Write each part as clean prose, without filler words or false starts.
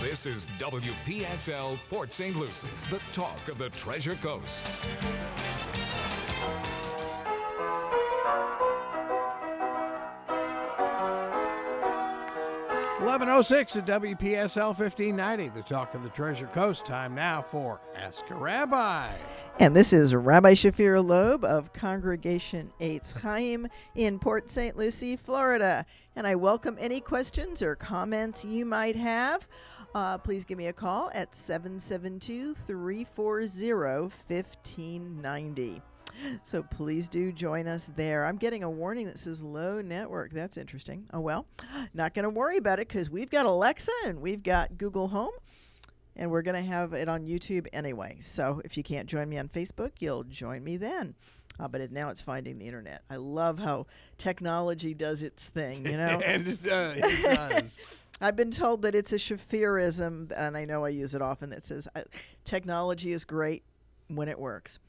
This is WPSL Port St. Lucie, the talk of the Treasure Coast. 11:06 at WPSL 1590, the talk of the Treasure Coast. Time now for Ask a Rabbi. And this is Rabbi Shafir Lobb of Congregation Eitz Chaim in Port St. Lucie, Florida. And I welcome any questions or comments you might have. Please give me a call at 772-340-1590. So please do join us there. I'm getting a warning that says low network. That's interesting. Oh, well, not going to worry about it because we've got Alexa and we've got Google Home. And we're going to have it on YouTube anyway. So if you can't join me on Facebook, you'll join me then. But now it's finding the internet. I love how technology does its thing, you know? And it does. I've been told that it's a Shafirism, and I know I use it often, that says technology is great when it works.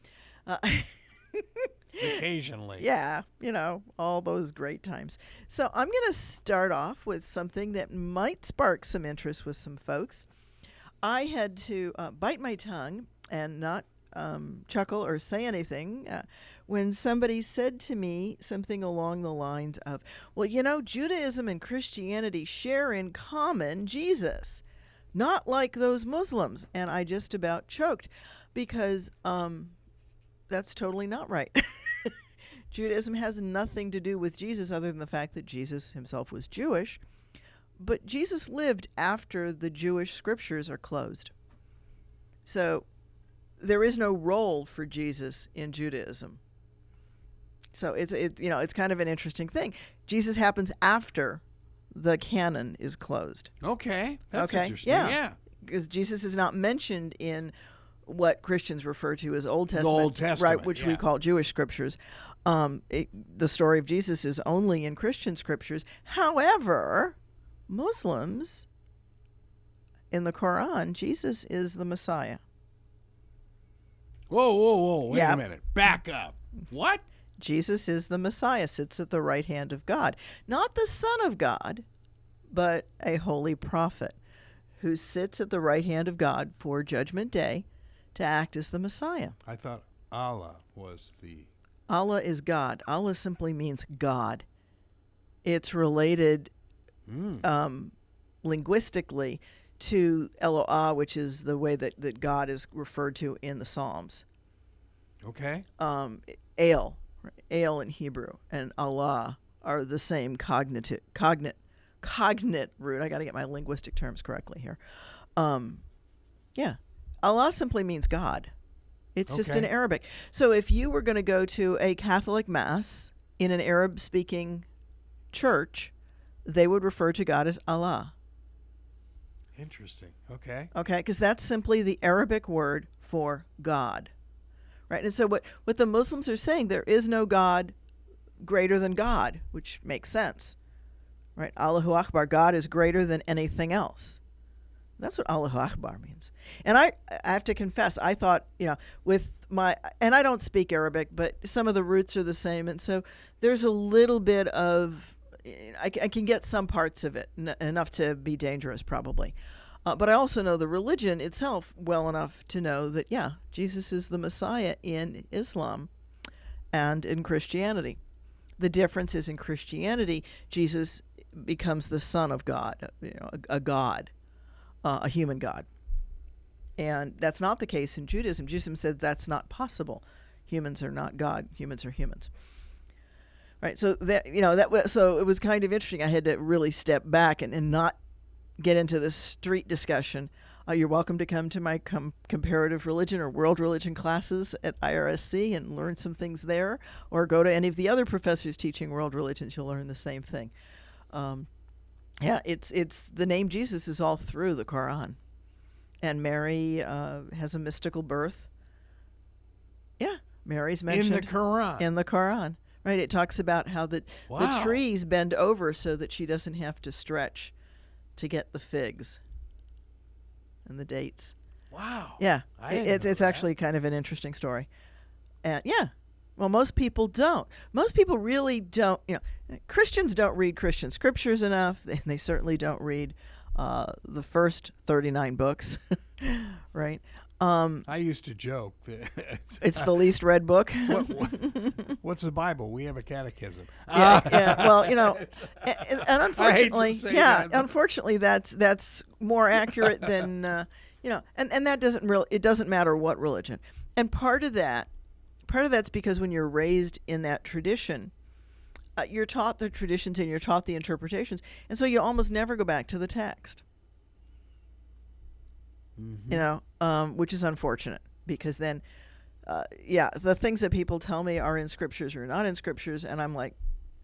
Occasionally. Yeah, you know, all those great times. So I'm going to start off with something that might spark some interest with some folks. I had to bite my tongue and not chuckle or say anything when somebody said to me something along the lines of, well, you know, Judaism and Christianity share in common Jesus, not like those Muslims. And I just about choked because that's totally not right. Judaism has nothing to do with Jesus other than the fact that Jesus himself was Jewish. But Jesus lived after the Jewish scriptures are closed. So there is no role for Jesus in Judaism. So it's kind of an interesting thing. Jesus happens after the canon is closed. Okay. That's interesting. Yeah. Because Jesus is not mentioned in what Christians refer to as Old Testament. The Old Testament, right, which we call Jewish scriptures. The story of Jesus is only in Christian scriptures. However, Muslims, in the Quran, Jesus is the Messiah. Whoa. Wait a minute. Back up. What? Jesus is the Messiah, sits at the right hand of God. Not the Son of God, but a holy prophet who sits at the right hand of God for Judgment Day to act as the Messiah. I thought Allah was the... Allah is God. Allah simply means God. It's related... linguistically to Eloah, which is the way that God is referred to in the Psalms. Okay. El in Hebrew, and Allah are the same cognate root. I got to get my linguistic terms correctly here. Allah simply means God. It's just in Arabic. So if you were going to go to a Catholic Mass in an Arab-speaking church, they would refer to God as Allah. Interesting. Okay. Okay, because that's simply the Arabic word for God. Right? And so what the Muslims are saying, there is no God greater than God, which makes sense. Right? Allahu Akbar, God is greater than anything else. That's what Allahu Akbar means. And I have to confess, I thought, with and I don't speak Arabic, but some of the roots are the same. And so there's a little bit of, I can get some parts of it, enough to be dangerous probably. But I also know the religion itself well enough to know that, Jesus is the Messiah in Islam and in Christianity. The difference is in Christianity, Jesus becomes the Son of God, a God, a human God. And that's not the case in Judaism. Judaism said that's not possible. Humans are not God. Humans are humans. Right, so so it was kind of interesting. I had to really step back and not get into this street discussion. You're welcome to come to my comparative religion or world religion classes at IRSC and learn some things there, or go to any of the other professors teaching world religions. You'll learn the same thing. It's the name Jesus is all through the Quran, and Mary has a mystical birth. Yeah, Mary's mentioned in the Quran. In the Quran. Right, it talks about how the trees bend over so that she doesn't have to stretch to get the figs and the dates. Wow. Yeah, it's actually kind of an interesting story. And well, most people don't. Most people really don't. Christians don't read Christian scriptures enough. They certainly don't read the first 39 books, right? I used to joke that It's the least read book. what's the Bible? We have a catechism. Yeah. Well, and unfortunately, say that, but- unfortunately, that's more accurate than and that doesn't matter what religion. And part of that's because when you're raised in that tradition, you're taught the traditions and you're taught the interpretations, and so you almost never go back to the text. Which is unfortunate, because then, the things that people tell me are in scriptures or not in scriptures, and I'm like,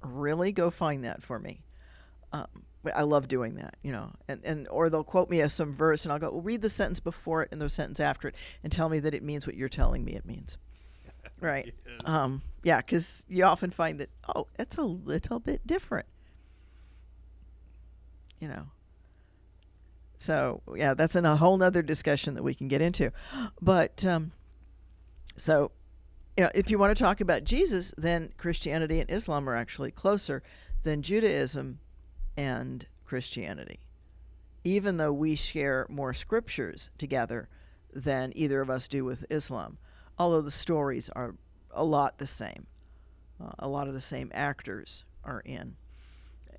really? Go find that for me. I love doing that, and or they'll quote me as some verse, and I'll go, well, read the sentence before it and the sentence after it, and tell me that it means what you're telling me it means. Right? Yes. Because you often find that, it's a little bit different. So, that's a whole nother discussion that we can get into. But, if you want to talk about Jesus, then Christianity and Islam are actually closer than Judaism and Christianity, even though we share more scriptures together than either of us do with Islam, although the stories are a lot the same. A lot of the same actors are in.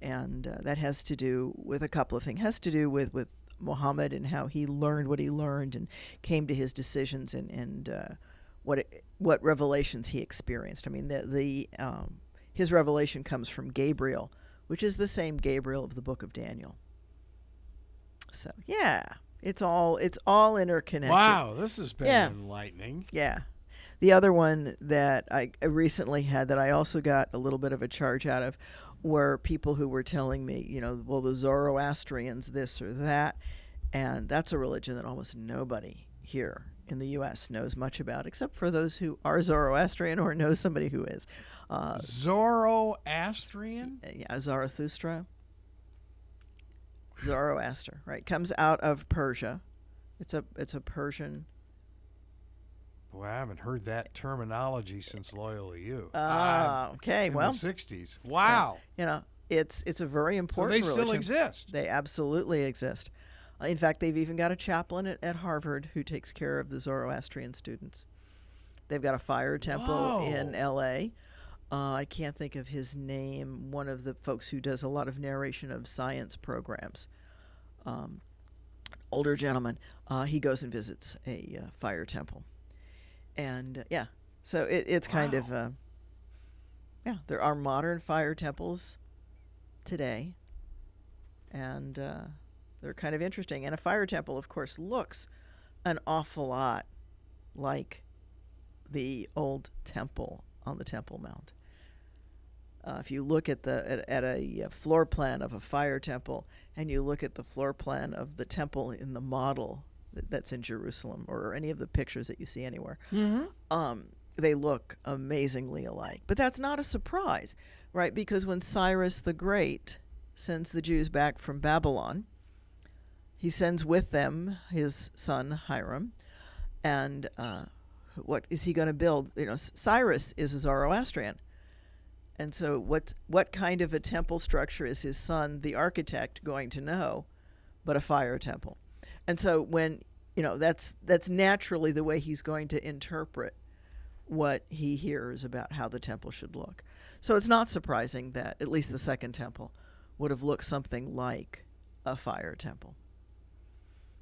And that has to do with a couple of things. It has to do with Muhammad and how he learned what he learned and came to his decisions and what revelations he experienced. I mean, his revelation comes from Gabriel, which is the same Gabriel of the book of Daniel. So it's all interconnected. Wow, this has been enlightening. Yeah. The other one that I recently had that I also got a little bit of a charge out of were people who were telling me, the Zoroastrians this or that, and that's a religion that almost nobody here in the U.S. knows much about, except for those who are Zoroastrian or know somebody who is. Zoroastrian? Zarathustra. Zoroaster, right? Comes out of Persia. It's a Persian. Boy, I haven't heard that terminology since Loyal to You. Okay. In Well, the 60s. Wow. It's a very important So they religion. still exist. They absolutely exist. In fact, they've even got a chaplain at Harvard who takes care of the Zoroastrian students. They've got a fire temple in L.A. I can't think of his name. One of the folks who does a lot of narration of science programs. Older gentleman. He goes and visits a fire temple. And so it's kind of there are modern fire temples today, and they're kind of interesting. And a fire temple, of course, looks an awful lot like the old temple on the Temple Mount. If you look at a floor plan of a fire temple, and you look at the floor plan of the temple in the model that's in Jerusalem or any of the pictures that you see anywhere, they look amazingly alike. But that's not a surprise, right? Because when Cyrus the Great sends the Jews back from Babylon, he sends with them his son Hiram, and what is he going to build? Cyrus is a Zoroastrian, and so what kind of a temple structure is his son, the architect, going to know but a fire temple? And so when, that's naturally the way he's going to interpret what he hears about how the temple should look. So it's not surprising that at least the second temple would have looked something like a fire temple.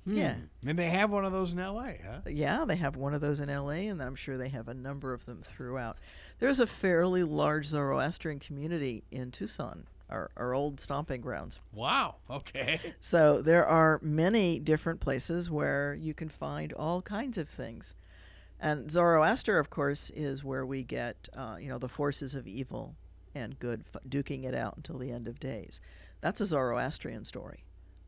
Yeah. And they have one of those in L.A., huh? Yeah, they have one of those in L.A., and I'm sure they have a number of them throughout. There's a fairly large Zoroastrian community in Tucson, our old stomping grounds. Wow. Okay. So there are many different places where you can find all kinds of things. And Zoroaster, of course, is where we get, the forces of evil and good duking it out until the end of days. That's a Zoroastrian story.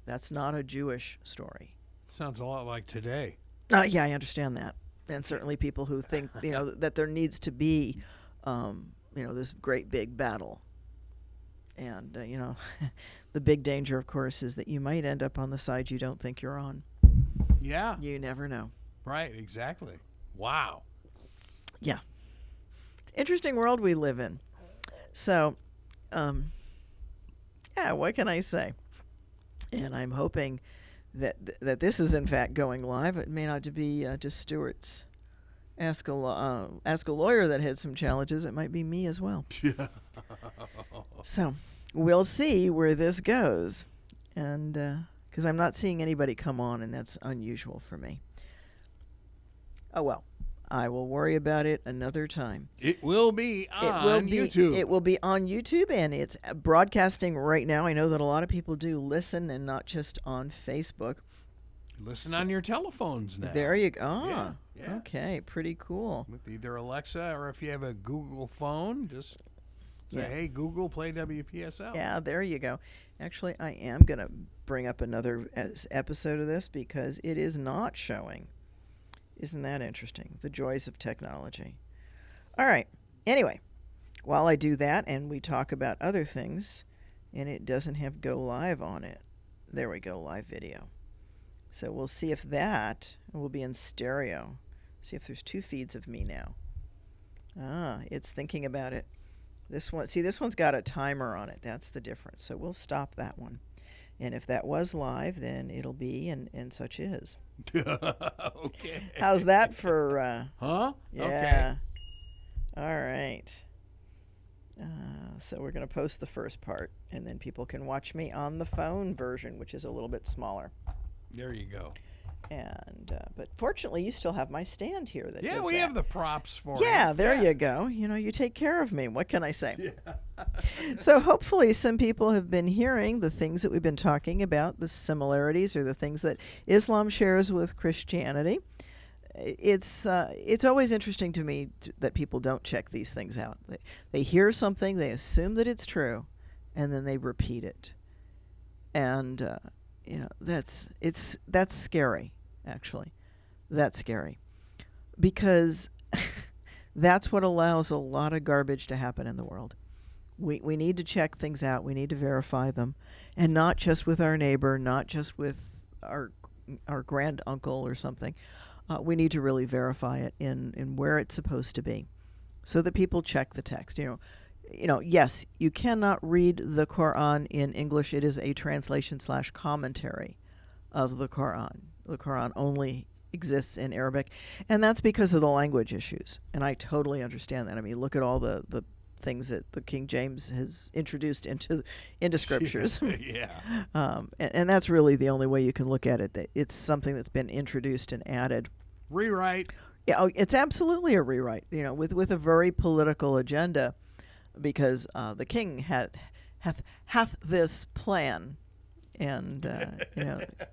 That's not a Jewish story. Sounds a lot like today. Yeah, I understand that. And certainly people who think, that there needs to be, this great big battle. And, the big danger, of course, is that you might end up on the side you don't think you're on. Yeah. You never know. Right, exactly. Wow. Yeah. Interesting world we live in. So, what can I say? And I'm hoping that this is in fact going live. It may not be just Stuart's Ask a Lawyer that had some challenges. It might be me as well. So we'll see where this goes. And because I'm not seeing anybody come on, and that's unusual for me. Oh, well. I will worry about it another time. It will be on YouTube. It will be on YouTube, and it's broadcasting right now. I know that a lot of people do listen and not just on Facebook. Listen on your telephones now. There you go. Yeah. Okay, pretty cool. With either Alexa or if you have a Google phone, just say, hey, Google, play WPSL. Yeah, there you go. Actually, I am going to bring up another episode of this because it is not showing. Isn't that interesting? The joys of technology. All right. Anyway, while I do that and we talk about other things, and it doesn't have go live on it. There we go, live video. So we'll see if that will be in stereo. See if there's 2 feeds of me now. It's thinking about it. This one's got a timer on it. That's the difference. So we'll stop that one. And if that was live, then it'll be, and such is. Okay. How's that for... Huh? Yeah. Okay. All right. So we're going to post the first part, and then people can watch me on the phone version, which is a little bit smaller. There you go. And but fortunately, you still have my stand here that does Yeah, we that. have the props for Yeah, it. there you go. You know, you take care of me. What can I say? Yeah. So hopefully some people have been hearing the things that we've been talking about, the similarities or the things that Islam shares with Christianity. It's always interesting to me that people don't check these things out. They hear something, they assume that it's true, and then they repeat it. And that's scary, actually. That's scary. Because that's what allows a lot of garbage to happen in the world. We need to check things out. We need to verify them. And not just with our neighbor, not just with our grand uncle or something. We need to really verify it in where it's supposed to be so that people check the text. Yes, you cannot read the Quran in English. It is a translation/commentary of the Quran. The Quran only exists in Arabic, and that's because of the language issues. And I totally understand that. I mean, look at all the things that the King James has introduced into scriptures. Yeah. And that's really the only way you can look at it. That it's something that's been introduced and added. Rewrite. Yeah, it's absolutely a rewrite. With a very political agenda. Because the king hath this plan, and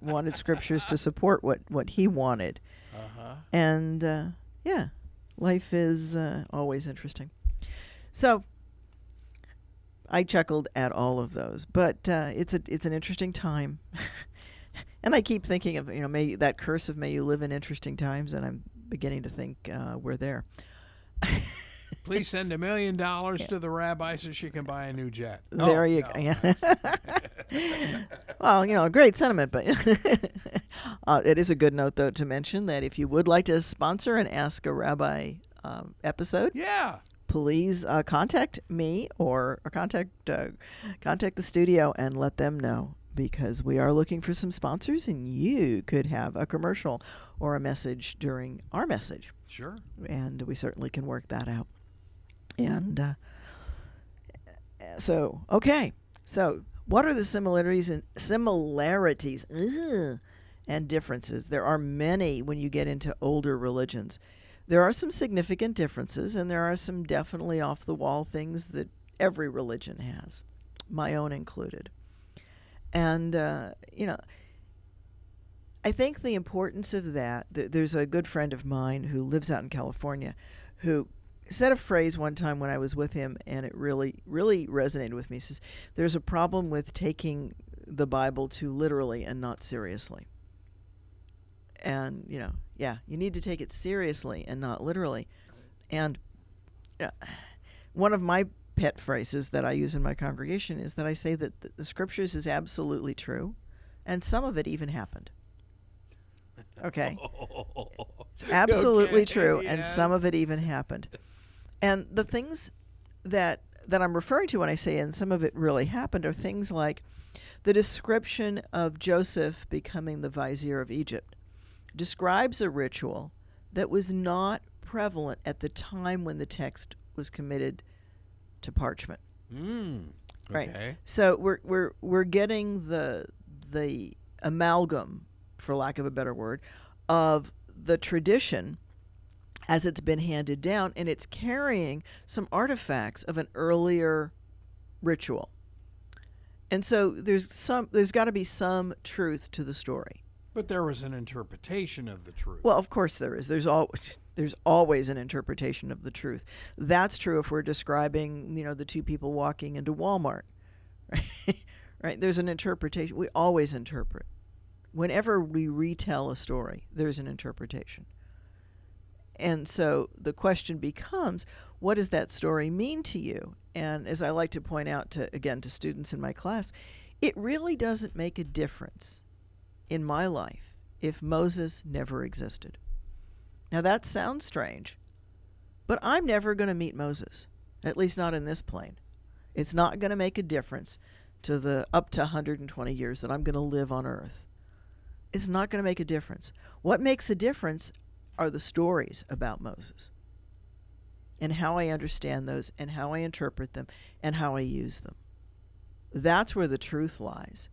wanted scriptures to support what he wanted, and life is always interesting. So I chuckled at all of those, but it's an interesting time, and I keep thinking of may that curse of may you live in interesting times, and I'm beginning to think we're there. Please send $1 million to the rabbi so she can buy a new jet. There you go. Yeah. Well, great sentiment, but it is a good note, though, to mention that if you would like to sponsor an Ask a Rabbi episode, please contact me or contact the studio and let them know, because we are looking for some sponsors, and you could have a commercial or a message during our message. Sure. And we certainly can work that out. And so what are the similarities and differences? There are many when you get into older religions. There are some significant differences, and there are some definitely off-the-wall things that every religion has, my own included. And, I think the importance of that, there's a good friend of mine who lives out in California who said a phrase one time when I was with him, and it really, really resonated with me. He says, there's a problem with taking the Bible too literally and not seriously. And, you need to take it seriously and not literally. And one of my pet phrases that I use in my congregation is that I say that the scriptures is absolutely true, and some of it even happened. Okay? It's absolutely true, yes. And some of it even happened. And the things that I'm referring to when I say and some of it really happened are things like The description of Joseph becoming the vizier of Egypt describes a ritual that was not prevalent at the time when the text was committed to parchment. Okay. Right. So we're getting the amalgam, for lack of a better word, of the tradition as it's been handed down, and it's carrying some artifacts of an earlier ritual. And so there's got to be some truth to the story. But there was an interpretation of the truth. Well, of course there is. There's always an interpretation of the truth. That's true if we're describing, the two people walking into Walmart. Right? Right? There's an interpretation. We always interpret. Whenever we retell a story, there's an interpretation. And so the question becomes, what does that story mean to you? And as I like to point out to students in my class, it really doesn't make a difference in my life if Moses never existed. Now that sounds strange, but I'm never going to meet Moses, at least not in this plane. It's not going to make a difference to the up to 120 years that I'm going to live on earth. It's not going to make a difference. What makes a difference are the stories about Moses and how I understand those and how I interpret them and how I use them. That's where the truth lies,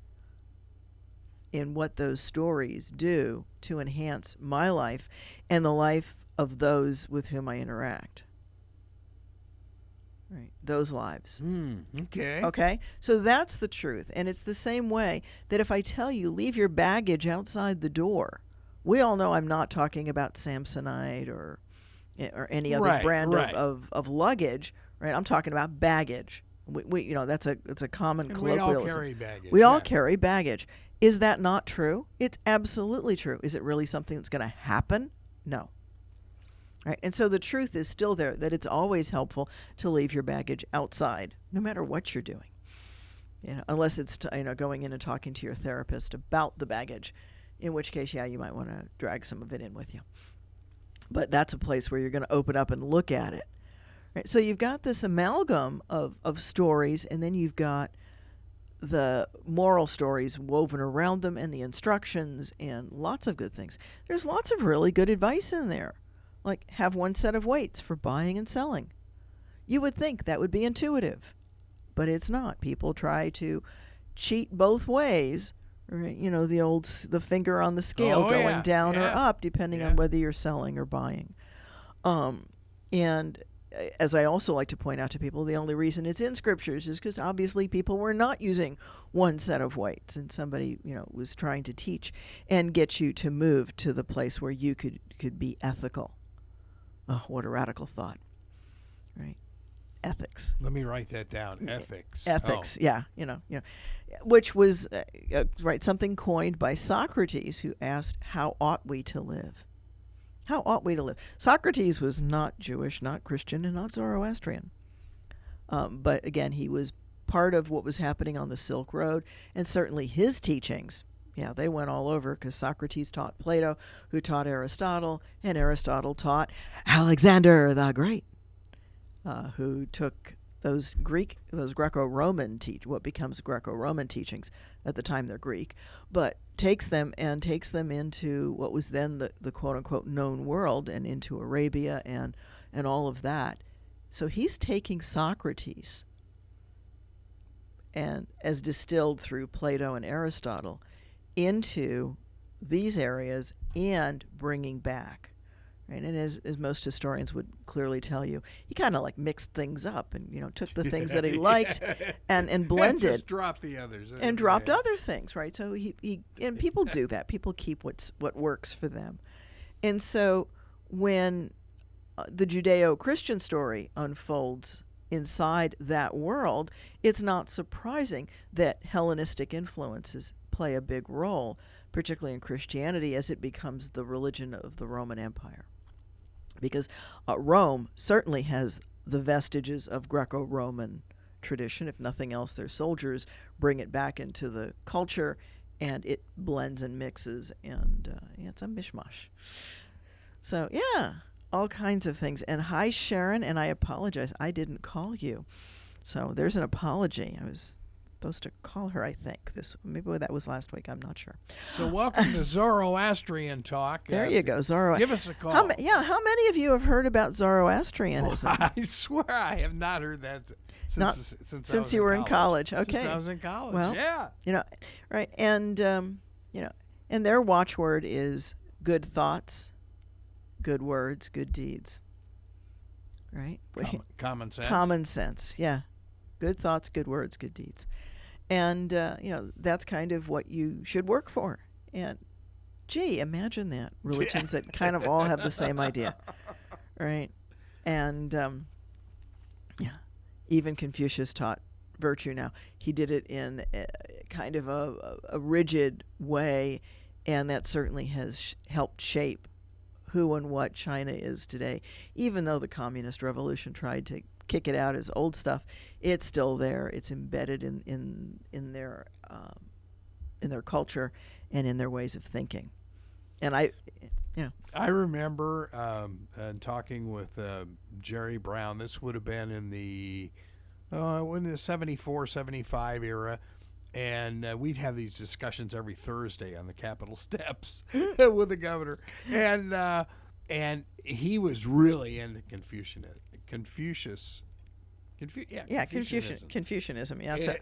in what those stories do to enhance my life and the life of those with whom I interact. Right, those lives. Okay. Okay? So that's the truth. And it's the same way that if I tell you, leave your baggage outside the door, we all know I'm not talking about Samsonite or any other brand of luggage, right? I'm talking about baggage. We that's a common And colloquialism. we all carry baggage. We all carry baggage. Is that not true? It's absolutely true. Is it really something that's going to happen? No. Right? And so the truth is still there, that it's always helpful to leave your baggage outside, no matter what you're doing. Unless it's going in and talking to your therapist about the baggage, in which case, you might want to drag some of it in with you. But that's a place where you're going to open up and look at it. Right? So you've got this amalgam of stories, and then you've got the moral stories woven around them and the instructions and lots of good things. There's lots of really good advice in there, like have one set of weights for buying and selling. You would think that would be intuitive, but it's not. People try to cheat both ways. Right, the finger on the scale going down or up, depending on whether you're selling or buying. And as I also like to point out to people, the only reason it's in scriptures is because obviously people were not using one set of weights, and somebody was trying to teach and get you to move to the place where you could be ethical. Oh, what a radical thought, right? Ethics. Let me write that down. Ethics. Ethics. Yeah. Which was something coined by Socrates, who asked, "How ought we to live?" How ought we to live? Socrates was not Jewish, not Christian, and not Zoroastrian. But again, he was part of what was happening on the Silk Road, and certainly his teachings, they went all over, because Socrates taught Plato, who taught Aristotle, and Aristotle taught Alexander the Great, who took those Greco-Roman what becomes Greco-Roman teachings. At the time they're Greek, but takes them into what was then the quote-unquote known world, and into Arabia and all of that. So he's taking Socrates, and as distilled through Plato and Aristotle, into these areas and bringing back. Right? And as most historians would clearly tell you, he kind of mixed things up and took the things that he liked and blended, and just dropped the others, and dropped other things. Right? So he and people do that. People keep what works for them. And so when the Judeo-Christian story unfolds inside that world, it's not surprising that Hellenistic influences play a big role, particularly in Christianity, as it becomes the religion of the Roman Empire. Because Rome certainly has the vestiges of Greco-Roman tradition. If nothing else, their soldiers bring it back into the culture, and it blends and mixes, and it's a mishmash. So, all kinds of things. And hi, Sharon, and I apologize. I didn't call you. So there's an apology. I was supposed to call her, I think. Maybe that was last week. I'm not sure. So welcome to Zoroastrian Talk. There you go, Zoroastrian. Give us a call. How many of you have heard about Zoroastrianism? Well, I swear I have not heard that since you were in college. Okay. Since I was in college, well, yeah. Right. And, and their watchword is good thoughts, good words, good deeds. Right? Common sense. Common sense, yeah. Good thoughts, good words, good deeds. And, that's kind of what you should work for. And, gee, imagine that. Religions that kind of all have the same idea. Right? And, even Confucius taught virtue now. He did it in kind of a rigid way, and that certainly has helped shape who and what China is today. Even though the Communist Revolution tried to kick it out as old stuff, it's still there. It's embedded in their culture and in their ways of thinking. And I remember talking with Jerry Brown. This would have been in the 74, 75 era. And we'd have these discussions every Thursday on the Capitol steps with the governor. And he was really into Confucianism. Confucianism. Yeah.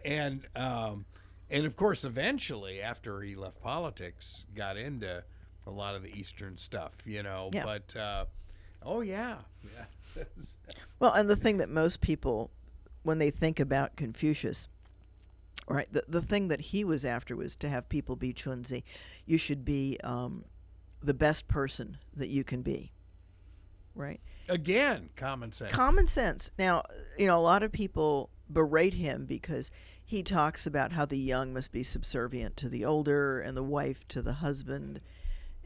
And of course, eventually, after he left politics, got into a lot of the Eastern stuff, Yeah. But, yeah. Well, and the thing that most people, when they think about Confucius, right, the thing that he was after was to have people be chunzi. You should be the best person that you can be, right? Again, common sense. Common sense. Now, a lot of people berate him because he talks about how the young must be subservient to the older and the wife to the husband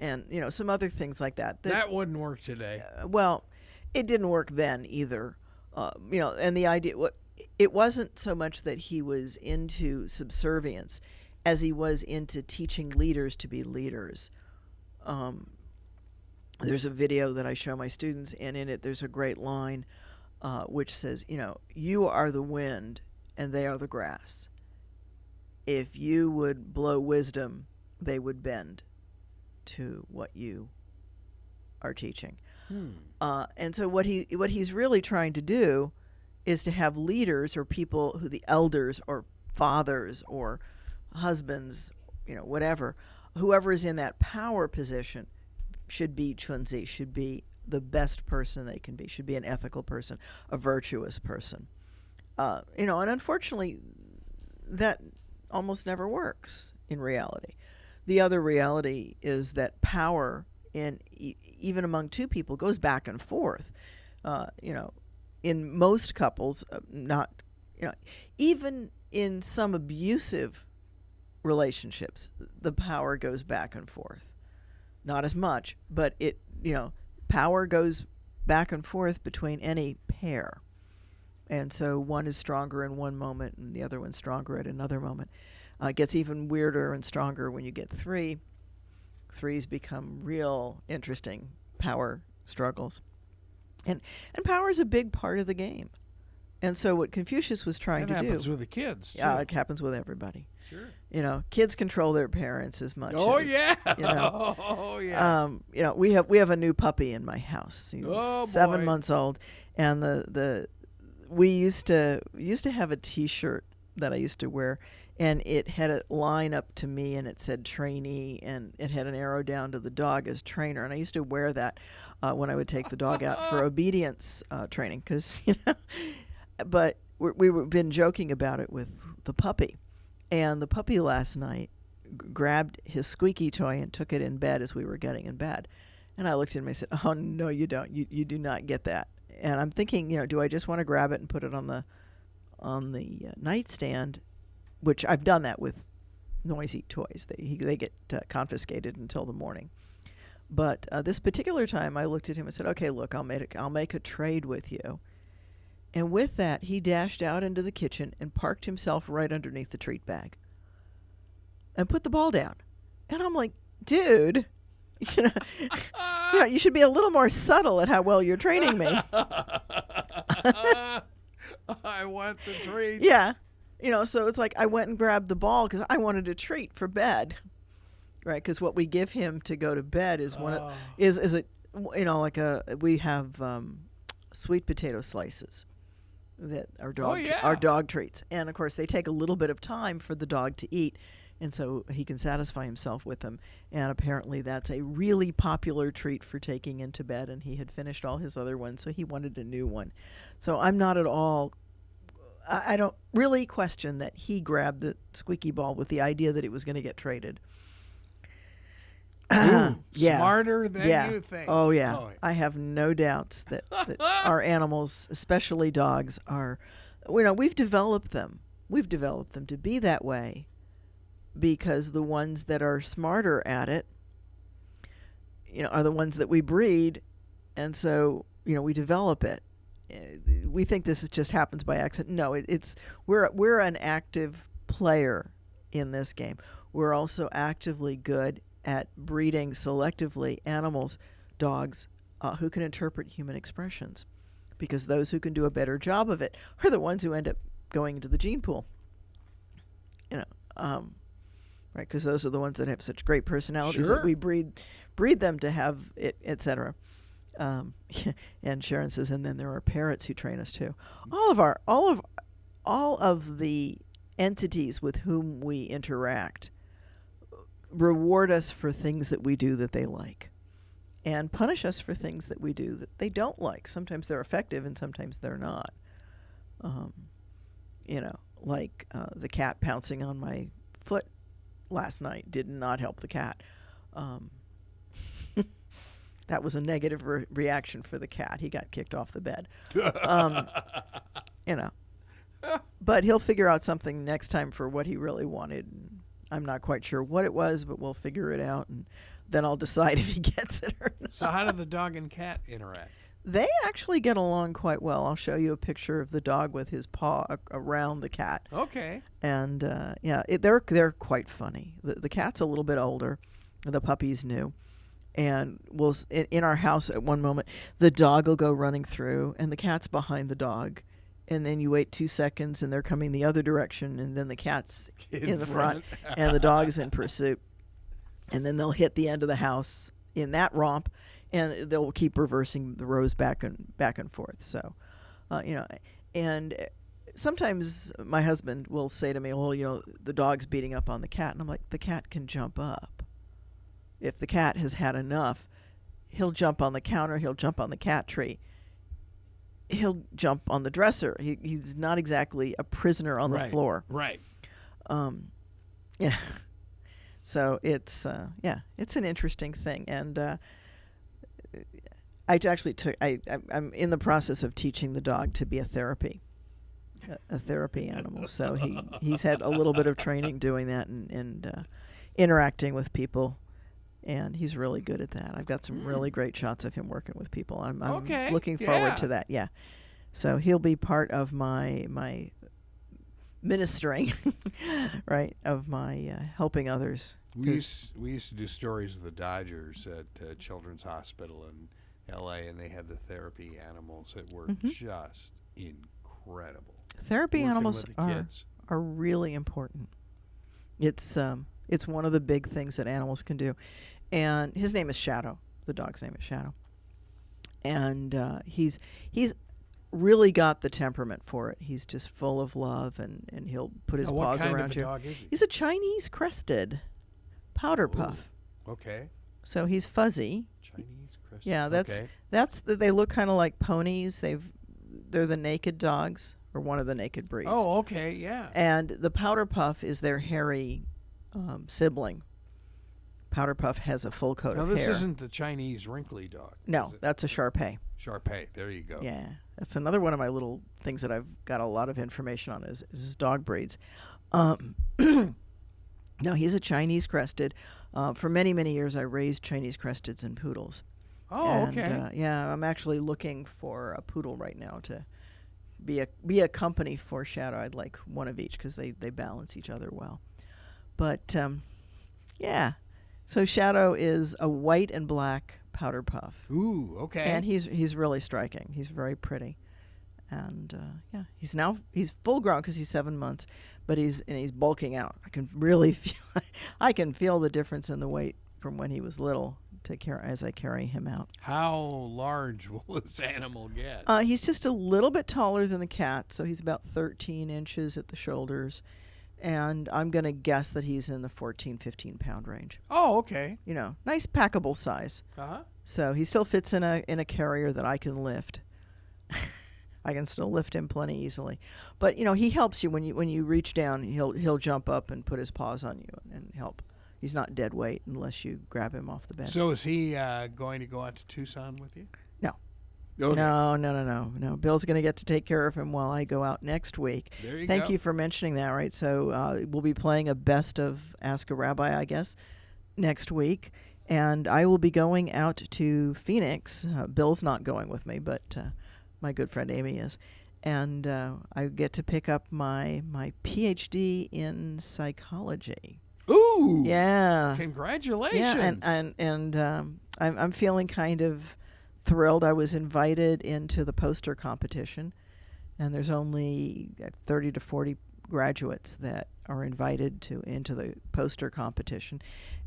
and, some other things like that. That wouldn't work today. Well, it didn't work then either. And the idea, it wasn't so much that he was into subservience as he was into teaching leaders to be leaders. There's a video that I show my students, and in it there's a great line which says, you are the wind and they are the grass. If you would blow wisdom, they would bend to what you are teaching. And so what he's really trying to do is to have leaders or people who the elders or fathers or husbands, whatever, whoever is in that power position should be chunzi, should be the best person they can be, should be an ethical person, a virtuous person. And unfortunately, that almost never works in reality. The other reality is that power even among two people goes back and forth. In most couples, even in some abusive relationships, the power goes back and forth. Not as much, but power goes back and forth between any pair. And so one is stronger in one moment and the other one's stronger at another moment. It gets even weirder and stronger when you get three. Threes become real interesting power struggles. And power is a big part of the game. And so what Confucius was trying to do... It happens with the kids, too. Yeah, it happens with everybody. Sure. Kids control their parents as much as... Yeah. Oh, yeah. We have a new puppy in my house. He's 7 months old. And we used to have a T-shirt that I used to wear, and it had a line up to me, and it said trainee, and it had an arrow down to the dog as trainer. And I used to wear that when I would take the dog out for obedience training, because, but we've been joking about it with the puppy. And the puppy last night grabbed his squeaky toy and took it in bed as we were getting in bed. And I looked at him and I said, "Oh, no, you don't. You do not get that." And I'm thinking, do I just want to grab it and put it on the nightstand, which I've done that with noisy toys. They get confiscated until the morning. But this particular time, I looked at him and said, "Okay, look, I'll make a trade with you." And with that, he dashed out into the kitchen and parked himself right underneath the treat bag and put the ball down. And I'm like, dude, you should be a little more subtle at how well you're training me. I want the treat. Yeah. So it's like I went and grabbed the ball because I wanted a treat for bed, right? Because what we give him to go to bed is is a we have sweet potato slices that are dog treats, and of course they take a little bit of time for the dog to eat, and so he can satisfy himself with them. And apparently that's a really popular treat for taking into bed, and he had finished all his other ones, so he wanted a new one. So I'm not at all. I don't really question that he grabbed the squeaky ball with the idea that it was going to get traded. Ooh, smarter than you think. Oh, yeah. I have no doubts that our animals, especially dogs, are, we've developed them. We've developed them to be that way because the ones that are smarter at it, are the ones that we breed. And so, we develop it. We think this just happens by accident. No, we're an active player in this game. We're also actively good at breeding selectively animals, dogs, who can interpret human expressions, because those who can do a better job of it are the ones who end up going into the gene pool. Right? Because those are the ones that have such great personalities that we breed them to have it, etc. And Sharon says, and then there are parrots who train us too. All of the entities with whom we interact reward us for things that we do that they like, and punish us for things that we do that they don't like. Sometimes they're effective, and sometimes they're not. Like the cat pouncing on my foot last night did not help the cat. That was a negative reaction for the cat. He got kicked off the bed. But he'll figure out something next time for what he really wanted. I'm not quite sure what it was, but we'll figure it out, and then I'll decide if he gets it or not. So how do the dog and cat interact? They actually get along quite well. I'll show you a picture of the dog with his paw around the cat. Okay. And they're quite funny. The cat's a little bit older. The puppy's new. And in our house at one moment, the dog will go running through, and the cat's behind the dog. And then you wait 2 seconds, and they're coming the other direction, and then the cat's in the front, and the dog's in pursuit. And then they'll hit the end of the house in that romp, and they'll keep reversing the rows back and forth. So, and sometimes my husband will say to me, well, the dog's beating up on the cat. And I'm like, the cat can jump up. If the cat has had enough, he'll jump on the counter, he'll jump on the cat tree. He'll jump on the dresser. He's not exactly a prisoner on the floor. Right. Yeah. So it's an interesting thing, and I'm in the process of teaching the dog to be a therapy animal. So he's had a little bit of training doing that and interacting with people. And he's really good at that. I've got some really great shots of him working with people. I'm looking forward to that. Yeah. So he'll be part of my ministering, right, of my helping others. We used to do stories of the Dodgers at Children's Hospital in L.A., and they had the therapy animals that were just incredible. Therapy animals are really important. It's one of the big things that animals can do. And his name is Shadow. The dog's name is Shadow. And he's really got the temperament for it. He's just full of love, and he'll put his paws around you. What kind of a dog is he? He's a Chinese crested powder puff. Okay. So he's fuzzy. Chinese crested. Yeah, they look kind of like ponies. They're the naked dogs, or one of the naked breeds. Oh, okay, yeah. And the powder puff is their hairy sibling. Powder puff has a full coat of hair. Now, this isn't the Chinese wrinkly dog. No, that's a Shar-Pei. Shar-Pei, there you go. Yeah, that's another one of my little things that I've got a lot of information on is dog breeds. No, he's a Chinese crested. For many, many years, I raised Chinese cresteds and poodles. Oh, okay. Yeah, I'm actually looking for a poodle right now to be a company for Shadow. I'd like one of each because they balance each other well. But yeah, so Shadow is a white and black powder puff. Ooh, okay. And he's really striking. He's very pretty, And he's full grown because he's 7 months, but he's bulking out. I can really feel the difference in the weight from when he was little as I carry him out. How large will this animal get? He's just a little bit taller than the cat, so he's about 13 inches at the shoulders, and I'm going to guess that he's in the 14, 15 pound range. Oh, okay. Nice packable size. Uh-huh. So he still fits in a carrier that I can lift. I can still lift him plenty easily, but he helps you when you reach down. He'll jump up and put his paws on you and help. He's not dead weight unless you grab him off the bed. So is he going to go out to Tucson with you? No. Okay. No. Bill's going to get to take care of him while I go out next week. There you Thank go. you for mentioning that. Right. So we'll be playing a best of Ask a Rabbi, I guess, next week. And I will be going out to Phoenix. Bill's not going with me, but my good friend Amy is. And I get to pick up my PhD in psychology. Ooh! Yeah. Congratulations! Yeah, and I'm feeling kind of thrilled. I was invited into the poster competition, and there's only 30 to 40 graduates that are invited into the poster competition,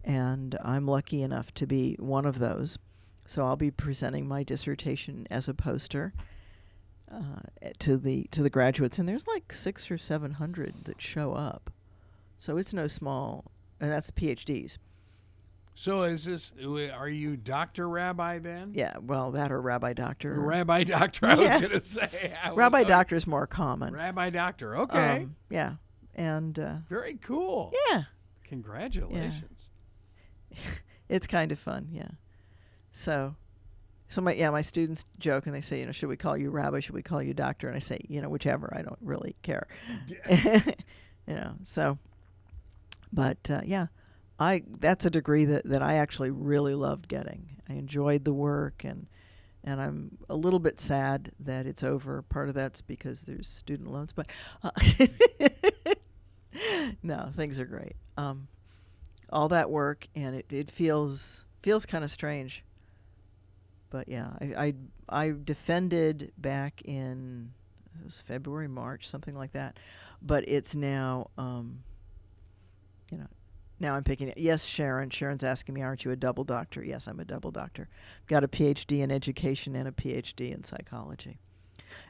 and I'm lucky enough to be one of those. So I'll be presenting my dissertation as a poster to the graduates, and there's like 600 or 700 that show up. So it's no small, and that's PhDs. So are you Dr. Rabbi then? Yeah, well, that or Rabbi Doctor. Rabbi Doctor, I was going to say. Rabbi Doctor is more common. Rabbi Doctor, okay. Yeah, and very cool. Yeah. Congratulations. Yeah. It's kind of fun, yeah. So my students joke and they say, should we call you Rabbi? Should we call you Doctor? And I say, whichever. I don't really care. So. But that's a degree that I actually really loved getting. I enjoyed the work, and I'm a little bit sad that it's over. Part of that's because there's student loans, but no, things are great. All that work, and it feels kind of strange. But yeah, I defended back in it was February, March, something like that. But it's now. Now I'm picking it. Yes, Sharon's asking me, aren't you a double doctor? Yes, I'm a double doctor. Got a PhD in education and a PhD in psychology.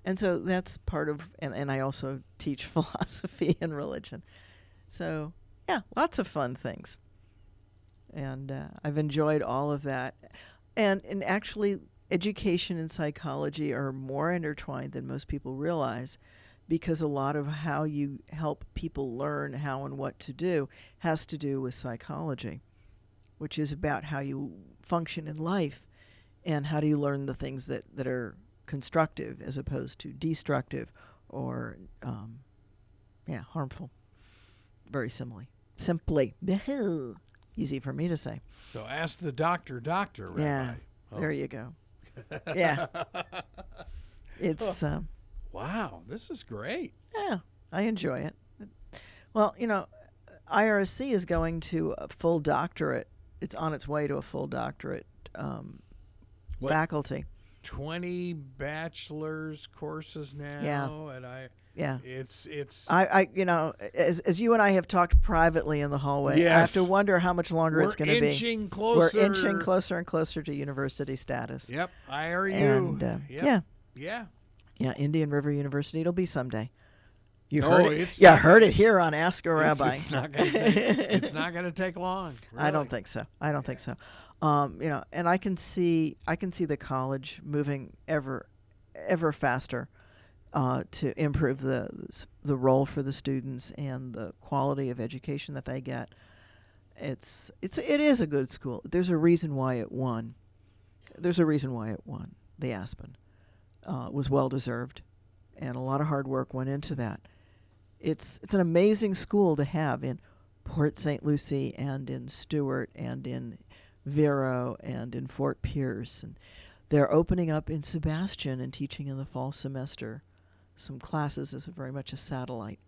And so that's part of, and I also teach philosophy and religion. So, yeah, lots of fun things. And I've enjoyed all of that. And actually, education and psychology are more intertwined than most people realize, because a lot of how you help people learn how and what to do has to do with psychology, which is about how you function in life and how do you learn the things that are constructive as opposed to destructive or harmful. Very simply. Easy for me to say. So ask the doctor, Rabbi. Yeah, there you go. Yeah. It's... Wow, this is great. Yeah, I enjoy it. Well, IRSC is going to a full doctorate. It's on its way to a full doctorate faculty. 20 bachelor's courses now. Yeah. It's I as you and I have talked privately in the hallway, yes. I have to wonder how much longer it's going to be. We're inching closer and closer to university status. Yep, IRU. And, yep. Yeah, Indian River University. It'll be someday. You heard it here on Ask a Rabbi. It's not going to take long. Really. I don't think so. And I can see the college moving ever faster to improve the role for the students and the quality of education that they get. It is a good school. There's a reason why it won. The Aspen. Was well deserved, and a lot of hard work went into that. It's an amazing school to have in Port St. Lucie and in Stewart and in Vero and in Fort Pierce, and they're opening up in Sebastian and teaching in the fall semester some classes as very much a satellite.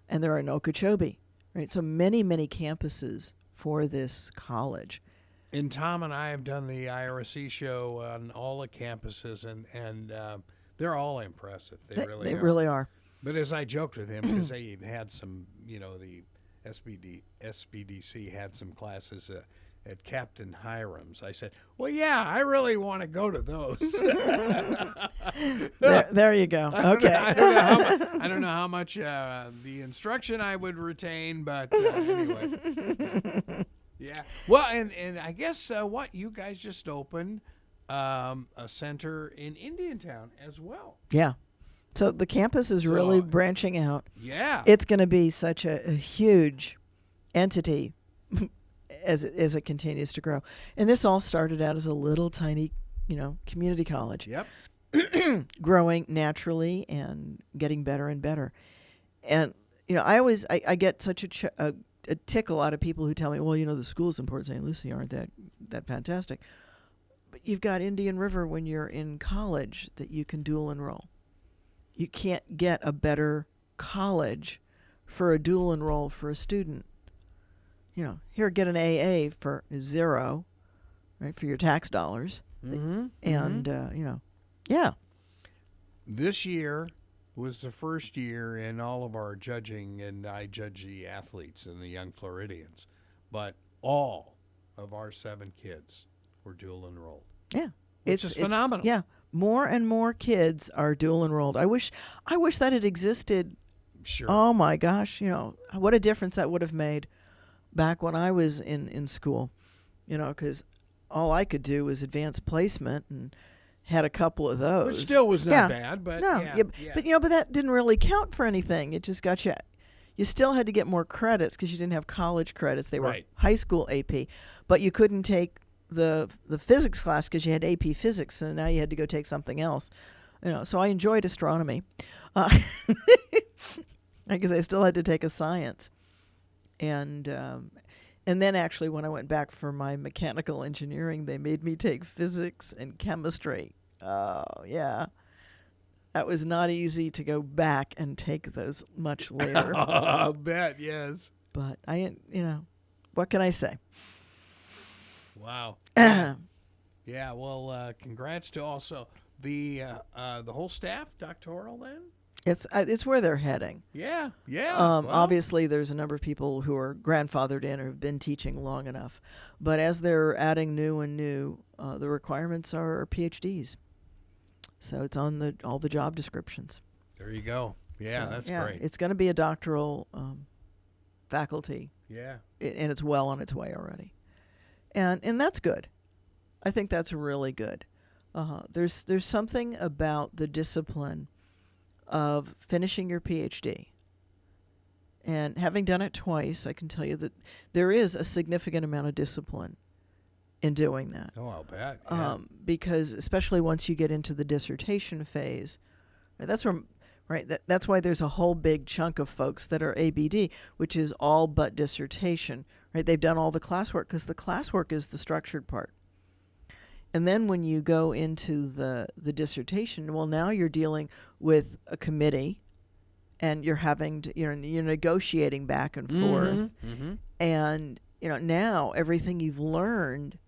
And there are in Okeechobee, right? So many campuses for this college. And Tom and I have done the IRSC show on all the campuses, and They're all impressive. They really they are. really are. But as I joked with him, because they had some, the SBDC had some classes at Captain Hiram's. I said, well, yeah, I really want to go to those. There you go. Okay. I don't know how much the instruction I would retain, but anyway. Yeah. Well, and I guess you guys just opened a center in Indiantown as well. Yeah. So the campus is really branching out. Yeah. It's going to be such a huge entity as it continues to grow. And this all started out as a little tiny, community college. Yep. Growing naturally and getting better and better. And, I get such a tickle out of people who tell me, well, the schools in Port St. Lucie aren't that fantastic. But you've got Indian River when you're in college that you can dual enroll. You can't get a better college for a dual enroll for a student. Here, get an AA for $0, right, for your tax dollars. Mm-hmm. And, yeah. This year was the first year in all of our judging, and I judge the athletes and the young Floridians, but all of our 7 kids were dual enrolled. Yeah. Which is phenomenal. Yeah. More and more kids are dual enrolled. I wish that it existed. Sure. Oh my gosh, what a difference that would have made back when I was in school. Because all I could do was advanced placement and had a couple of those. Which still was not bad, but no, yeah. But that didn't really count for anything. It just got you. You still had to get more credits because you didn't have college credits. They were Right. high school AP, but you couldn't take the physics class because you had AP physics, so now you had to go take something else. So I enjoyed astronomy, because I still had to take a science, and then actually when I went back for my mechanical engineering, they made me take physics and chemistry. Oh yeah, that was not easy to go back and take those much later. I'll bet, yes. But what can I say? Wow. Yeah, well, congrats to also the whole staff, doctoral then? It's where they're heading. Yeah, yeah. Obviously, there's a number of people who are grandfathered in or have been teaching long enough. But as they're adding new, the requirements are PhDs. So it's on all the job descriptions. There you go. Yeah, that's great. It's going to be a doctoral faculty. Yeah. And it's well on its way already. And that's good. I think that's really good. There's something about the discipline of finishing your PhD. And having done it twice, I can tell you that there is a significant amount of discipline in doing that. Oh, I'll bet. Yeah. Because especially once you get into the dissertation phase, that's where, that's why there's a whole big chunk of folks that are ABD, which is all but dissertation. Right? They've done all the classwork because the classwork is the structured part. And then when you go into the dissertation, well, now you're dealing with a committee, and you're having to, you're negotiating back and forth, and now everything you've learned,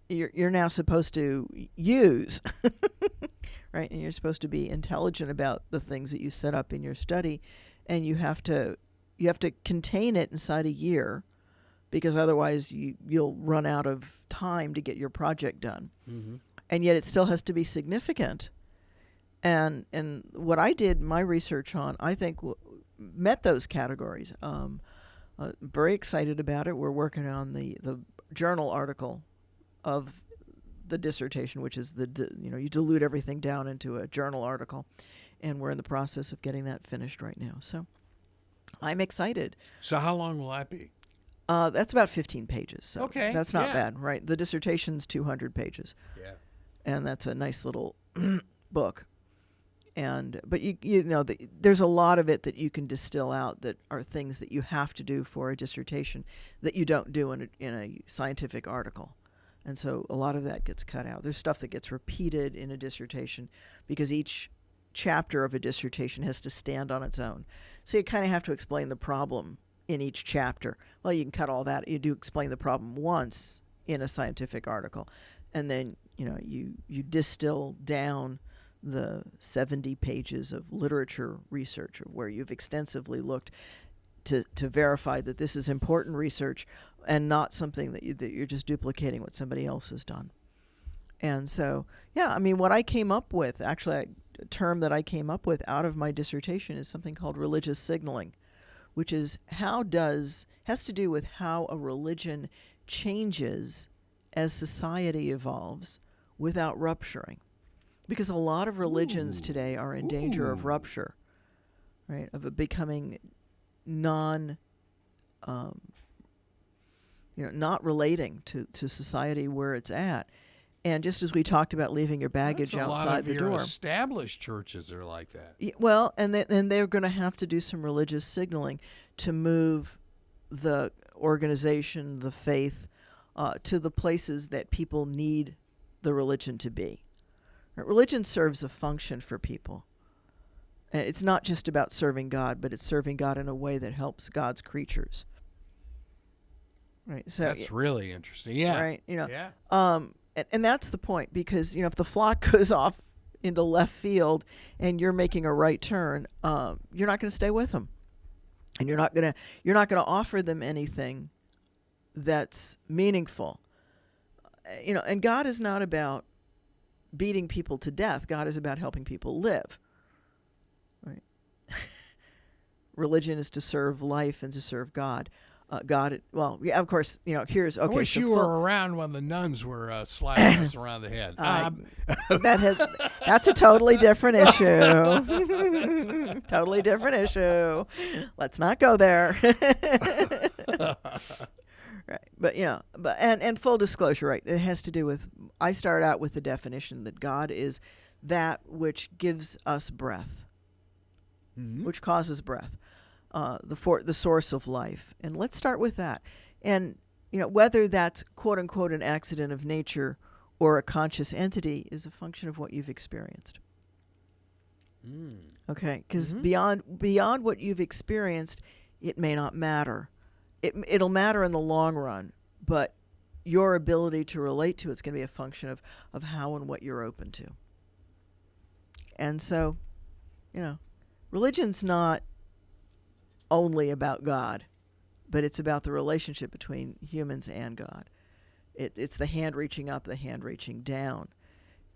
you're now supposed to use, right? And you're supposed to be intelligent about the things that you set up in your study, and you have to contain it inside a year. Because otherwise you'll run out of time to get your project done. Mm-hmm. And yet it still has to be significant. And what I did my research on, I think, met those categories. Very excited about it. We're working on the journal article of the dissertation, which is you dilute everything down into a journal article. And we're in the process of getting that finished right now. So I'm excited. So how long will that be? That's about 15 pages. So okay. That's not bad, right? The dissertation's 200 pages. Yeah. And that's a nice little book. But there's a lot of it that you can distill out that are things that you have to do for a dissertation that you don't do in a scientific article. And so a lot of that gets cut out. There's stuff that gets repeated in a dissertation because each chapter of a dissertation has to stand on its own. So you kind of have to explain the problem in each chapter. Well, you can cut all that. You do explain the problem once in a scientific article, and then you distill down the 70 pages of literature research where you've extensively looked to verify that this is important research and not something that you're just duplicating what somebody else has done. And so, yeah, I mean, what I came up with, actually, a term that I came up with out of my dissertation is something called religious signaling, which is has to do with how a religion changes as society evolves without rupturing. Because a lot of religions today are in danger of rupture, right? Of it becoming not relating to society where it's at. And just as we talked about leaving your baggage outside the door. A lot of your established churches are like that. Well, and they're going to have to do some religious signaling to move the organization, the faith, to the places that people need the religion to be. Religion serves a function for people. And it's not just about serving God, but it's serving God in a way that helps God's creatures. Right. So that's really interesting. Yeah. Right. Yeah. And that's the point, because if the flock goes off into left field and you're making a right turn, you're not going to stay with them, and you're not going to offer them anything that's meaningful. And God is not about beating people to death. God is about helping people live. Right. Religion is to serve life and to serve God. Well, yeah, of course, here's okay. I wish you were around when the nuns were slapping us around the head. That's a totally different issue. Totally different issue. Let's not go there. Right, but and full disclosure, right? It has to do with. I start out with the definition that God is that which gives us breath, which causes breath. The source of life. And let's start with that. And, whether that's quote unquote an accident of nature or a conscious entity is a function of what you've experienced. Okay. Because beyond what you've experienced, it may not matter. It'll matter in the long run, but your ability to relate to it's going to be a function of how and what you're open to. And so, religion's not only about God, but it's about the relationship between humans and God. It's the hand reaching up, the hand reaching down.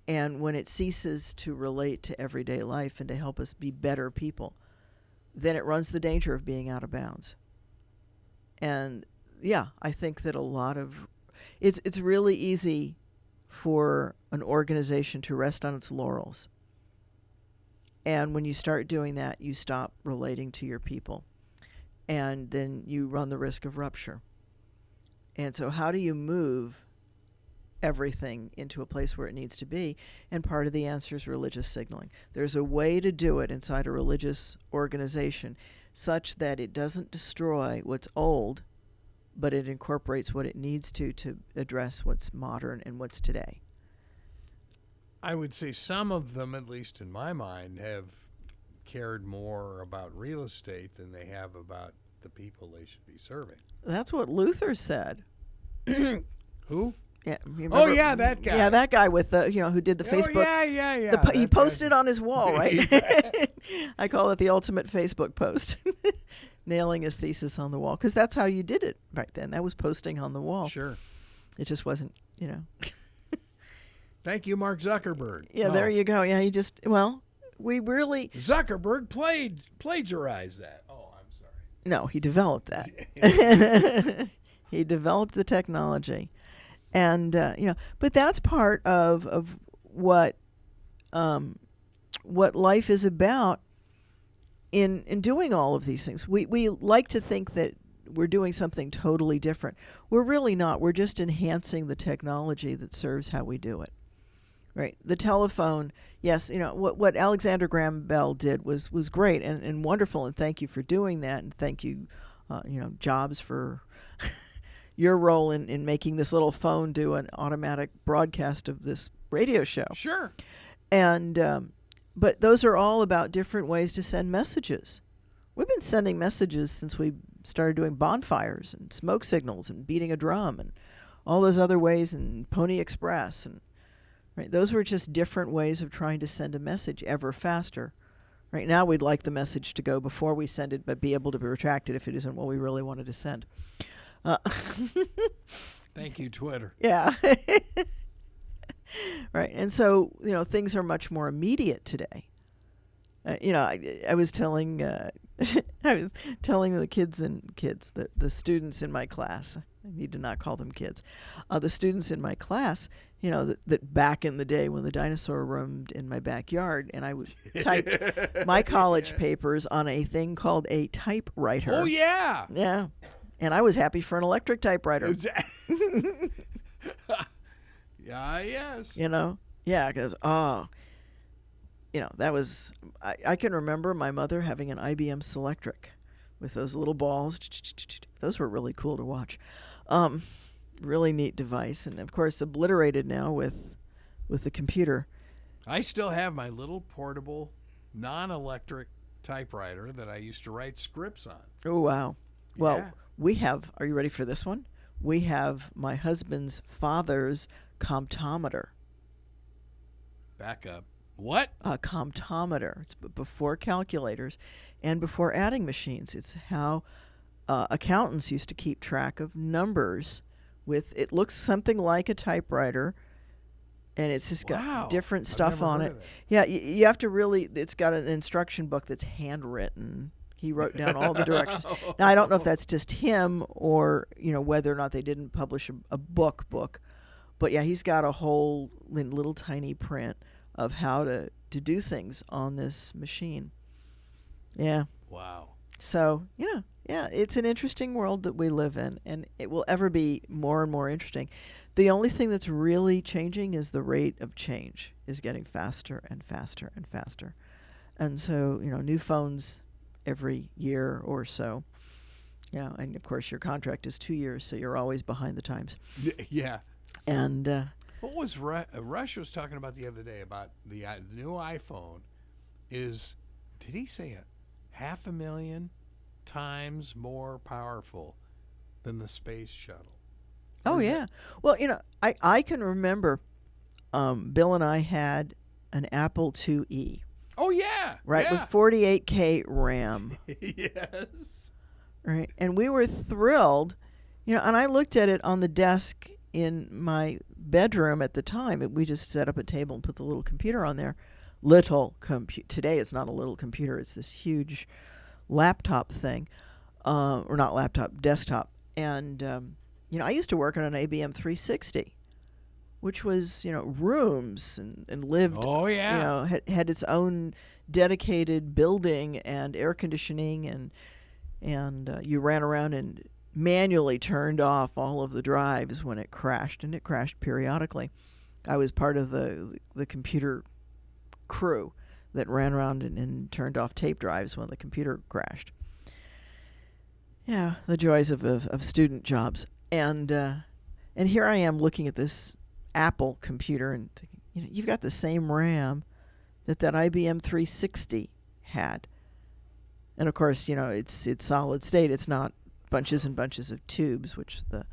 And when it ceases to relate to everyday life and to help us be better people, then it runs the danger of being out of bounds. And yeah, I think that it's really easy for an organization to rest on its laurels. And when you start doing that, you stop relating to your people. And then you run the risk of rupture. And so how do you move everything into a place where it needs to be? And part of the answer is religious signaling. There's a way to do it inside a religious organization such that it doesn't destroy what's old, but it incorporates what it needs to address what's modern and what's today. I would say some of them, at least in my mind, have cared more about real estate than they have about the people they should be serving. That's what Luther said. Who? Yeah. Oh yeah, that guy. Yeah, that guy with the who did the Facebook. Yeah. He posted on his wall, right? I call it the ultimate Facebook post. Nailing his thesis on the wall, because that's how you did it right then. That was posting on the wall. Sure. It just wasn't, Thank you, Mark Zuckerberg. Yeah, There you go. Yeah, we really... Zuckerberg plagiarized that. Oh, I'm sorry. No, he developed that. He developed the technology. And, but that's part of what life is about in doing all of these things. We like to think that we're doing something totally different. We're really not. We're just enhancing the technology that serves how we do it. Right. The telephone, yes, what Alexander Graham Bell did was great and wonderful, and thank you for doing that, and thank you, Jobs, for your role in making this little phone do an automatic broadcast of this radio show. Sure. And but those are all about different ways to send messages. We've been sending messages since we started doing bonfires and smoke signals and beating a drum and all those other ways, and Pony Express and Right? Those were just different ways of trying to send a message ever faster. Right now, we'd like the message to go before we send it, but be able to be retracted if it isn't what we really wanted to send. Thank you, Twitter. Yeah. Right. And so, things are much more immediate today. I was telling the the students in my class, I need to not call them kids, the students in my class, that back in the day when the dinosaur roamed in my backyard, and I would type my college papers on a thing called a typewriter. Oh, yeah. Yeah. And I was happy for an electric typewriter. Yeah, yes. Yeah, because, that was, I can remember my mother having an IBM Selectric with those little balls. Those were really cool to watch. Really neat device. And, of course, obliterated now with the computer. I still have my little portable, non-electric typewriter that I used to write scripts on. Oh, wow. Well, Yeah. we have, are you ready for this one? We have my husband's father's comptometer. Back up. What? A comptometer. It's before calculators and before adding machines. It's how accountants used to keep track of numbers. It looks something like a typewriter, and it's just got different stuff on it. Yeah, you have to really. It's got an instruction book that's handwritten. He wrote down all the directions. Now I don't know if that's just him or whether or not they didn't publish a book. But yeah, he's got a whole little tiny print of how to do things on this machine. Yeah. Wow. So, yeah, it's an interesting world that we live in, and it will ever be more and more interesting. The only thing that's really changing is the rate of change is getting faster and faster and faster. And so, new phones every year or so. And of course your contract is 2 years, so you're always behind the times. Yeah. And what was Rush was talking about the other day about the new iPhone is, did he say it? 500,000 times more powerful than the space shuttle. Oh, yeah. Well, I can remember Bill and I had an Apple IIe. Oh, yeah. Right, yeah. with 48K RAM. Yes. Right, and we were thrilled. And I looked at it on the desk in my bedroom at the time. We just set up a table and put the little computer on there. Today it's not a little computer. It's this huge laptop thing. Or not laptop, desktop. And, I used to work on an IBM 360, which was, rooms and lived. Oh, yeah. Had its own dedicated building and air conditioning, and you ran around and manually turned off all of the drives when it crashed, and it crashed periodically. I was part of the computer crew that ran around and turned off tape drives when the computer crashed. Yeah, the joys of student jobs. And here I am looking at this Apple computer and thinking, you've got the same RAM that IBM 360 had. And of course, it's solid state. It's not bunches and bunches of tubes, which the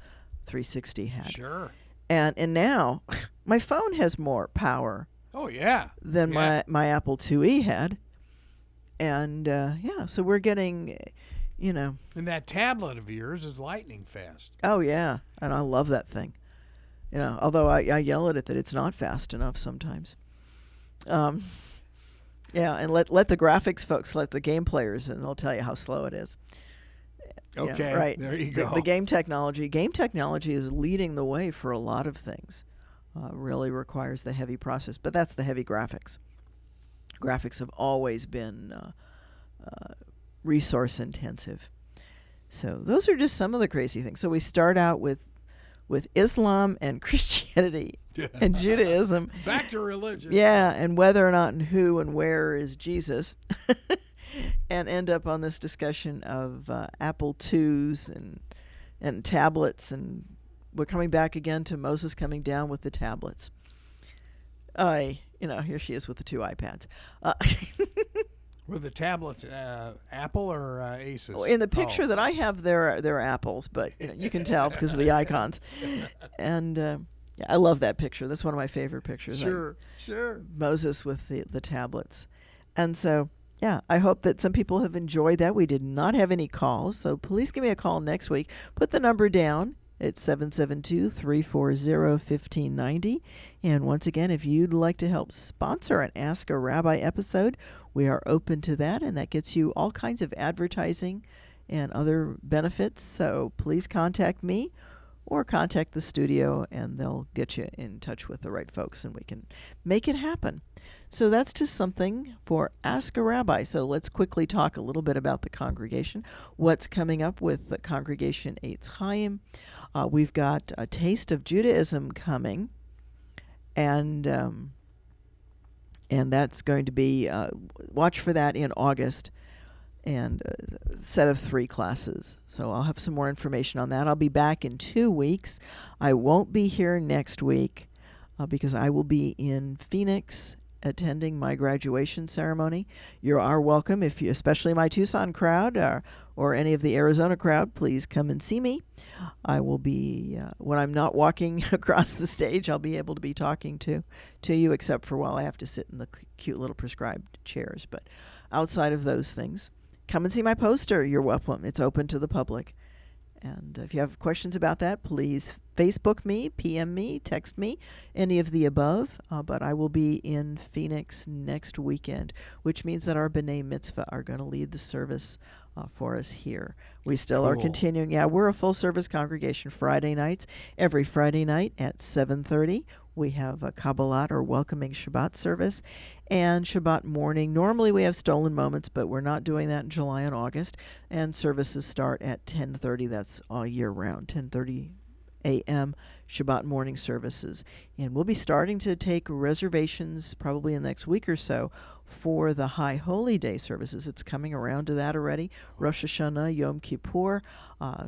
360 had. Sure. And now my phone has more power. Oh, yeah. Than my Apple IIe had. And so we're getting, And that tablet of yours is lightning fast. Oh, yeah. And I love that thing. Although I yell at it that it's not fast enough sometimes. And let the graphics folks, let the game players, and they'll tell you how slow it is. Okay, right. There you go. The game technology is leading the way for a lot of things. Really requires the heavy process, but that's the heavy graphics. Graphics have always been resource intensive. So those are just some of the crazy things. So we start out with Islam and Christianity and Judaism. Back to religion. Yeah, and whether or not and who and where is Jesus. And end up on this discussion of Apple IIs and tablets, and we're coming back again to Moses coming down with the tablets. Here she is with the 2 iPads. Were the tablets Apple or Asus? In the picture that I have, they're apples, but you can tell because of the icons. And Yeah, I love that picture. That's one of my favorite pictures. Sure. Moses with the tablets. And so, yeah, I hope that some people have enjoyed that. We did not have any calls, so please give me a call next week. Put the number down. It's 772-340-1590. And once again, if you'd like to help sponsor an Ask a Rabbi episode, we are open to that, and that gets you all kinds of advertising and other benefits. So please contact me or contact the studio, and they'll get you in touch with the right folks, and we can make it happen. So that's just something for Ask a Rabbi. So let's quickly talk a little bit about the congregation, what's coming up with the Congregation Eitz Chaim. We've got a Taste of Judaism coming, and that's going to be, watch for that in August, and a set of 3 classes. So I'll have some more information on that. I'll be back in 2 weeks. I won't be here next week because I will be in Phoenix attending my graduation ceremony. You are welcome, if you, especially my Tucson crowd or any of the Arizona crowd, please come and see me. I will be, when I'm not walking across the stage, I'll be able to be talking to you, except for while I have to sit in the cute little prescribed chairs. But outside of those things, come and see my poster. You're welcome. It's open to the public. And if you have questions about that, please Facebook me, PM me, text me, any of the above. But I will be in Phoenix next weekend, which means that our B'nai Mitzvah are going to lead the service for us here. We still are continuing. Yeah, we're a full-service congregation Friday nights. Every Friday night at 7:30, we have a Kabbalat or welcoming Shabbat service. And Shabbat morning, normally we have stolen moments, but we're not doing that in July and August. And services start at 10:30. That's all year round, 10:30 a.m. Shabbat morning services. And we'll be starting to take reservations probably in the next week or so for the High Holy Day services. It's coming around to that already. Rosh Hashanah, Yom Kippur,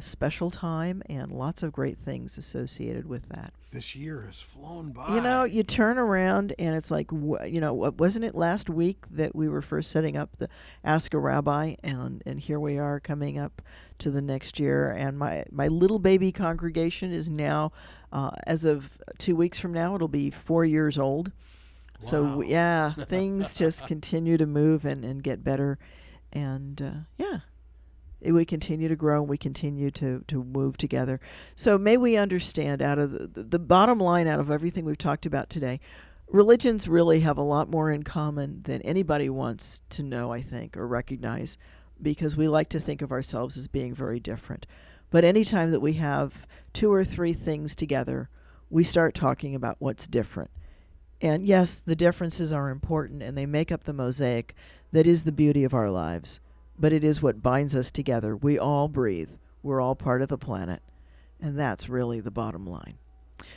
special time, and lots of great things associated with that. This year has flown by. You know, you turn around and it's like, wasn't it last week that we were first setting up the Ask a Rabbi, and here we are coming up to the next year. And my little baby congregation is now, as of 2 weeks from now, it'll be 4 years old. Wow. So, yeah, things just continue to move and get better. And, we continue to grow and we continue to move together. So may we understand, out of the bottom line out of everything we've talked about today, religions really have a lot more in common than anybody wants to know, I think, or recognize, because we like to think of ourselves as being very different. But anytime that we have 2 or 3 things together, we start talking about what's different. And yes, the differences are important, and they make up the mosaic that is the beauty of our lives. But it is what binds us together. We all breathe. We're all part of the planet. And that's really the bottom line.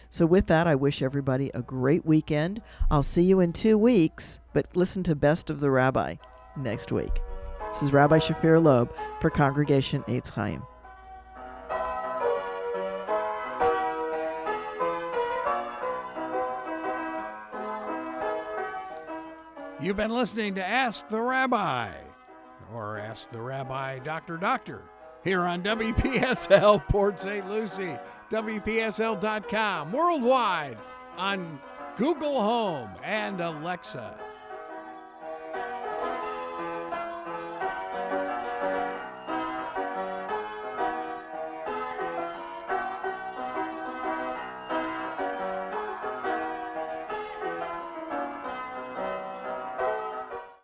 So with that, I wish everybody a great weekend. I'll see you in 2 weeks, but listen to Best of the Rabbi next week. This is Rabbi Shafir Lobb for Congregation Eitz Chaim. You've been listening to Ask the Rabbi, or Ask the Rabbi Doctor, here on WPSL Port St. Lucie, WPSL.com, worldwide on Google Home and Alexa.